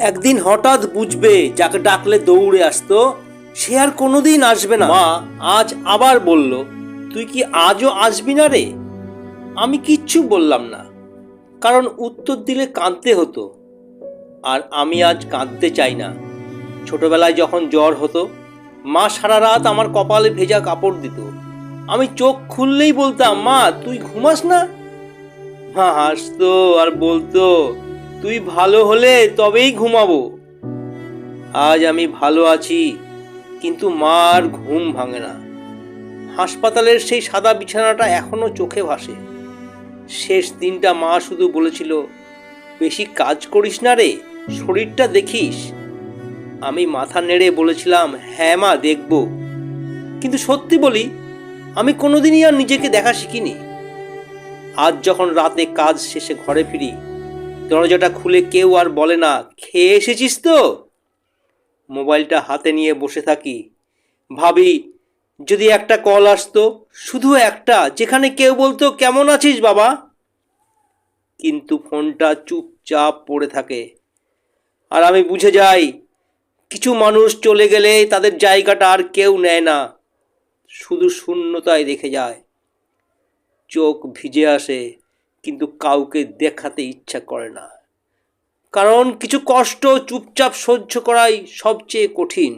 একদিন হঠাৎ বুঝবে যাকে ডাকলে দৌড়ে আসতো সে আর কোনোদিন আসবে না। মা আজ আবার বলল, তুই কি আজও আসবি না রে? আমি কিচ্ছু বললাম না, কারণ উত্তর দিলে কাঁদতে হতো, আর আমি আজ কাঁদতে চাই না। ছোটবেলায় যখন জ্বর হতো, মা সারা রাত আমার কপালে ভেজা কাপড় দিত। আমি চোখ খুললেই বলতাম, মা তুই ঘুমাস না? মা হাসতো আর বলতো, তুই ভালো হলে তবেই ঘুমাবো। আজ আমি ভালো আছি, কিন্তু মার ঘুম ভাঙে না। হাসপাতালের সেই সাদা বিছানাটা এখনো চোখে ভাসে। শেষ দিনটা মা শুধু বলেছিল, বেশি কাজ করিস না রে, শরীরটা দেখিস। আমি মাথা নেড়ে বলেছিলাম, হ্যাঁ মা দেখব। কিন্তু সত্যি বলি, আমি কোনোদিনই আর নিজেকে দেখা শিখিনি। আজ যখন রাতে কাজ শেষে ঘরে ফিরি, দরজাটা খুলে কেউ আর বলে না, খেয়ে এসেছিস তো? মোবাইলটা হাতে নিয়ে বসে থাকি, ভাবি যদি একটা কল আসতো, শুধু একটা, যেখানে কেউ বলতো, কেমন আছিস বাবা? কিন্তু ফোনটা চুপচাপ পড়ে থাকে। আর আমি বুঝে যাই, কিছু মানুষ চলে গেলে তাদের জায়গাটা আর কেউ নেয় না, শুধু শূন্যতায় রেখে যায়। চোখ ভিজে আসে, কিন্তু কাউকে দেখাতে ইচ্ছা করে না, কারণ কিছু কষ্ট চুপচাপ সহ্য করাই সবচেয়ে কঠিন।